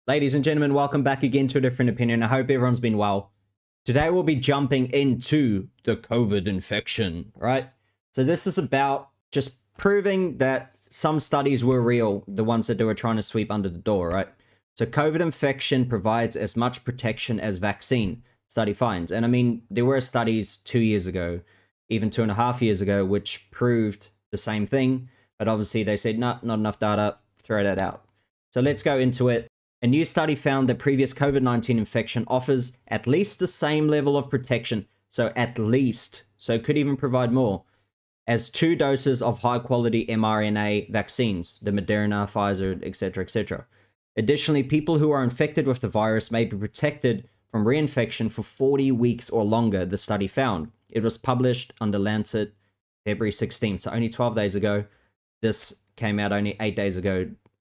Ladies and gentlemen, welcome back again to A Different Opinion. I hope everyone's been well. Today we'll be jumping into the COVID infection, right? So this is about just proving that some studies were real, the ones that they were trying to sweep under the door, right? So COVID infection provides as much protection as vaccine, study finds. And I mean, there were studies 2 years ago, even 2.5 years ago, which proved the same thing. But obviously they said, no, not enough data, throw that out. So let's go into it. A new study found that previous COVID-19 infection offers at least the same level of protection, so at least, so it could even provide more, as 2 doses of high-quality mRNA vaccines, the Moderna, Pfizer, etc., etc. Additionally, people who are infected with the virus may be protected from reinfection for 40 weeks or longer, the study found. It was published on The Lancet February 16th, so only 12 days ago. This came out only 8 days ago,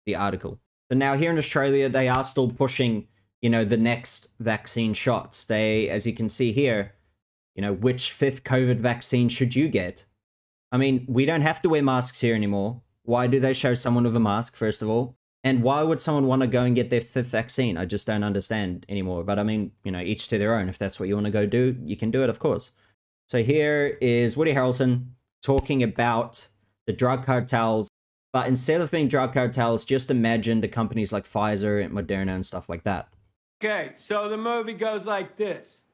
the article. So now here in Australia, they are still pushing, you know, the next vaccine shots. They, as you can see here, you know, which 5th COVID vaccine should you get? I mean, we don't have to wear masks here anymore. Why do they show someone with a mask, first of all? And why would someone want to go and get their 5th vaccine? I just don't understand anymore. But I mean, you know, each to their own. If that's what you want to go do, you can do it, of course. So here is Woody Harrelson talking about the drug cartels. But instead of being drug cartels, just imagine the companies like Pfizer and Moderna and stuff like that. Okay, so the movie goes like this.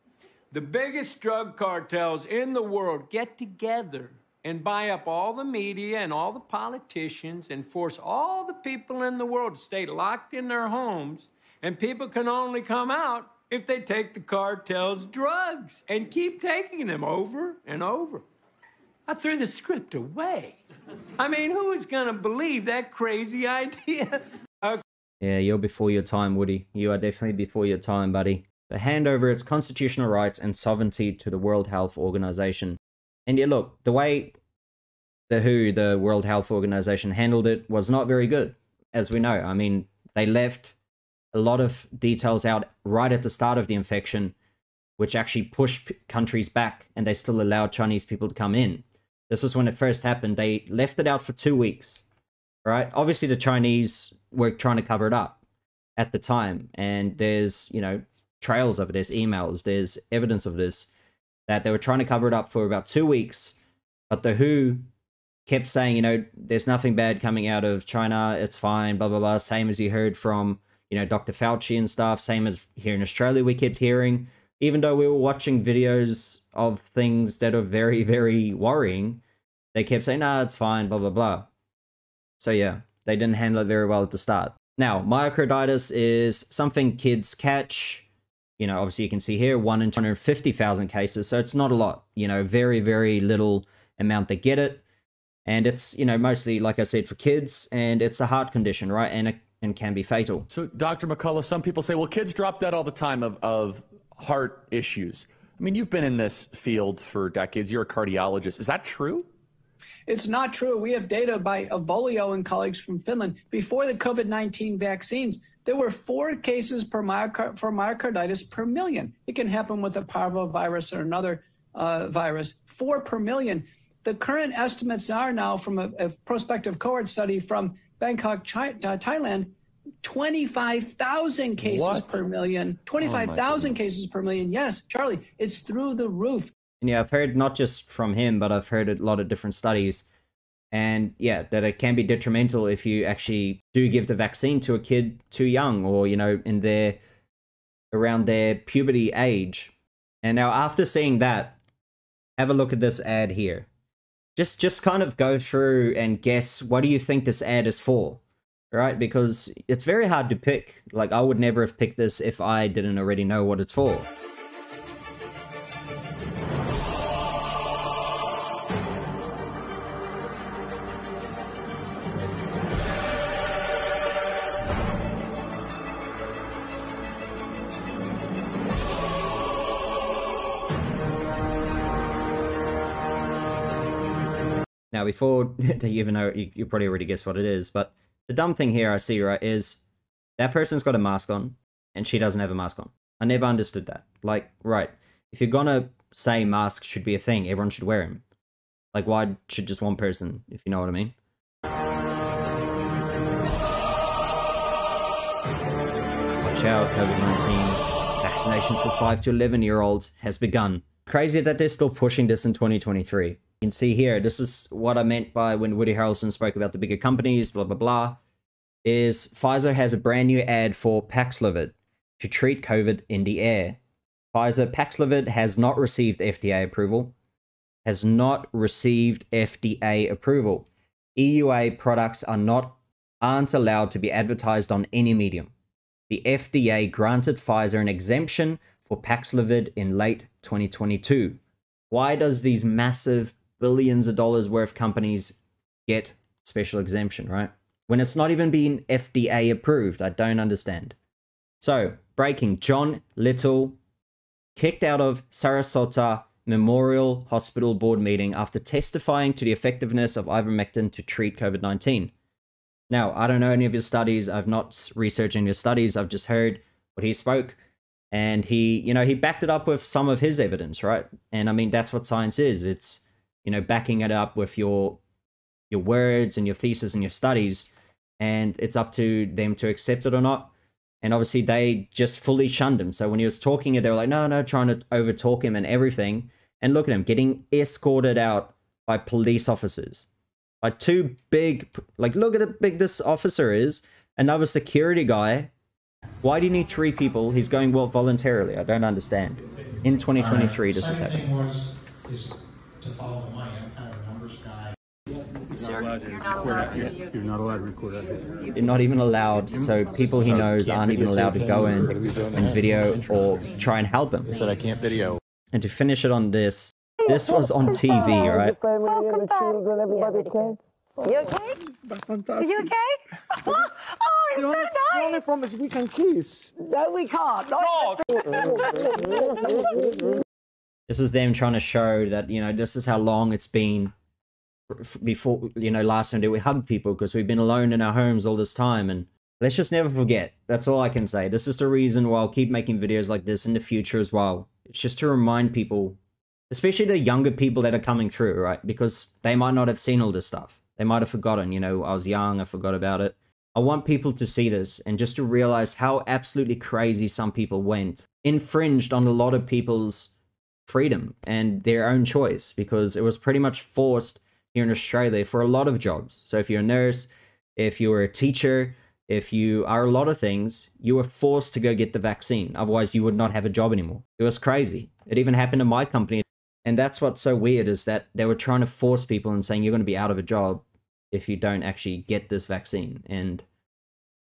The biggest drug cartels in the world get together and buy up all the media and all the politicians and force all the people in the world to stay locked in their homes. And people can only come out if they take the cartel's drugs and keep taking them over and over. I threw the script away. I mean, who is going to believe that crazy idea? Okay. Yeah, you're before your time, Woody. You are definitely before your time, buddy. To hand over its constitutional rights and sovereignty to the World Health Organization. And yeah, look, the way the WHO, the World Health Organization, handled it was not very good, as we know. I mean, they left a lot of details out right at the start of the infection, which actually pushed countries back, and they still allowed Chinese people to come in. This was when it first happened. They left it out for 2 weeks, right? Obviously, the Chinese were trying to cover it up at the time. And there's, you know, trails of it. There's emails. There's evidence of this, that they were trying to cover it up for about 2 weeks. But the WHO kept saying, you know, there's nothing bad coming out of China. It's fine, blah, blah, blah. Same as you heard from, you know, Dr. Fauci and stuff. Same as here in Australia, we kept hearing. Even though we were watching videos of things that are very, very worrying, they kept saying, nah, it's fine, blah, blah, blah. So yeah, they didn't handle it very well at the start. Now, myocarditis is something kids catch. You know, obviously you can see here, 1 in 250,000 cases. So it's not a lot, you know, very, very little amount that get it. And it's, you know, mostly, like I said, for kids. And it's a heart condition, right? And can be fatal. So, Dr. McCullough, some people say, well, kids drop dead all the time of heart issues. I mean, you've been in this field for decades. You're a cardiologist. Is that true? It's not true. We have data by Avolio and colleagues from Finland. Before the COVID-19 vaccines, there were 4 cases for myocarditis per million. It can happen with a parvovirus or another virus, 4 per million. The current estimates are now from a prospective cohort study from Bangkok, Thailand, 25,000 cases per million. 25,000 cases per million. Yes, Charlie, it's through the roof. And yeah, I've heard not just from him, but I've heard a lot of different studies. And yeah, that it can be detrimental if you actually do give the vaccine to a kid too young, or, you know, in their, around their puberty age. And now after seeing that, have a look at this ad here. Just kind of go through and guess, what do you think this ad is for? Right? Because it's very hard to pick. Like, I would never have picked this if I didn't already know what it's for. Now, before you even know, you probably already guessed what it is, but the dumb thing here I see, right, is that person's got a mask on and she doesn't have a mask on. I never understood that. Like, right, if you're gonna say masks should be a thing, everyone should wear them. Like, why should just one person, if you know what I mean? watch out, COVID-19. Vaccinations for 5 to 11-year-olds has begun. Crazy that they're still pushing this in 2023. You can see here, this is what I meant by when Woody Harrelson spoke about the bigger companies, blah, blah, blah, is Pfizer has a brand new ad for Paxlovid to treat COVID in the air. Pfizer Paxlovid has not received FDA approval. Has not received FDA approval. EUA products aren't allowed to be advertised on any medium. The FDA granted Pfizer an exemption for Paxlovid in late 2022. Why does these massive billions of dollars worth companies get special exemption, right? When it's not even being FDA approved, I don't understand. So, breaking, John Little kicked out of Sarasota Memorial Hospital board meeting after testifying to the effectiveness of ivermectin to treat COVID-19. Now, I don't know any of your studies. I've not researched any of your studies. I've just heard what he spoke. And he backed it up with some of his evidence, right? And I mean, that's what science is. It's, backing it up with your words and your thesis and your studies. And it's up to them to accept it or not. And obviously they just fully shunned him. So when he was talking it, they were like, no, trying to overtalk him and everything. And look at him getting escorted out by police officers. By two big, look at how big this officer is. Another security guy. Why do you need 3 people? He's going well voluntarily. I don't understand. In 2023, this is happening. Is to follow the money. I'm kind of a numbers guy. Sir, you're not allowed to record out here. You're not even allowed. So people he knows aren't even allowed to go in and video or try and help him. I said I can't video. And to finish it on this was on TV, right? You okay? Are you okay? Oh, it's so nice. You only promise we can kiss. No, we can't. No. This is them trying to show that, this is how long it's been before, last time we hugged people because we've been alone in our homes all this time. And let's just never forget. That's all I can say. This is the reason why I'll keep making videos like this in the future as well. It's just to remind people, especially the younger people that are coming through, right? Because they might not have seen all this stuff. They might have forgotten, I was young, I forgot about it. I want people to see this and just to realize how absolutely crazy some people went. Infringed on a lot of people's freedom and their own choice because it was pretty much forced here in Australia for a lot of jobs. So if you're a nurse, if you're a teacher, if you are a lot of things, you were forced to go get the vaccine. Otherwise, you would not have a job anymore. It was crazy. It even happened to my company. And that's what's so weird is that they were trying to force people and saying you're going to be out of a job if you don't actually get this vaccine. And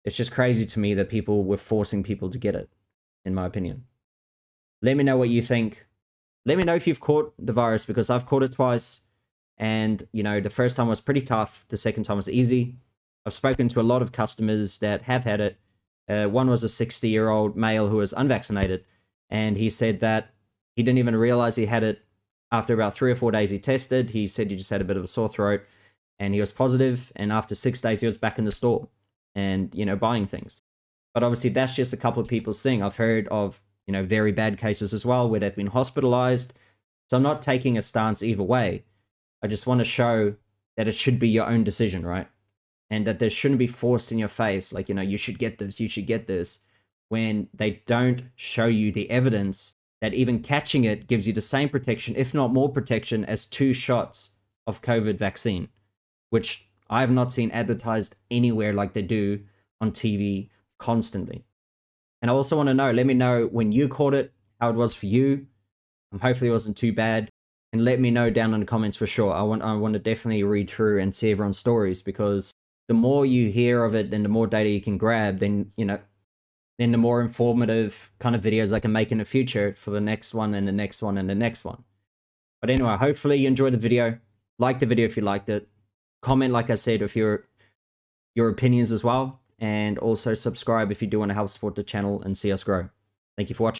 it's just crazy to me that people were forcing people to get it, in my opinion. Let me know what you think. Let me know if you've caught the virus because I've caught it twice. And, the first time was pretty tough. The second time was easy. I've spoken to a lot of customers that have had it. One was a 60-year-old male who was unvaccinated. And he said that he didn't even realize he had it. After about 3 or 4 days he tested, he said he just had a bit of a sore throat and he was positive. And after 6 days, he was back in the store and, buying things. But obviously that's just a couple of people's thing. I've heard of, very bad cases as well where they've been hospitalized. So I'm not taking a stance either way. I just want to show that it should be your own decision, right? And that there shouldn't be forced in your face. Like, you should get this, you should get this. When they don't show you the evidence that even catching it gives you the same protection, if not more protection, as 2 shots of COVID vaccine, which I have not seen advertised anywhere like they do on TV constantly. And I also want to know, let me know when you caught it, how it was for you. Hopefully it wasn't too bad. And let me know down in the comments for sure. I want to definitely read through and see everyone's stories because the more you hear of it and the more data you can grab, then, then the more informative kind of videos I can make in the future for the next one and the next one and the next one. But anyway, hopefully you enjoyed the video. Like the video if you liked it. Comment, like I said, with your opinions as well. And also subscribe if you do want to help support the channel and see us grow. Thank you for watching.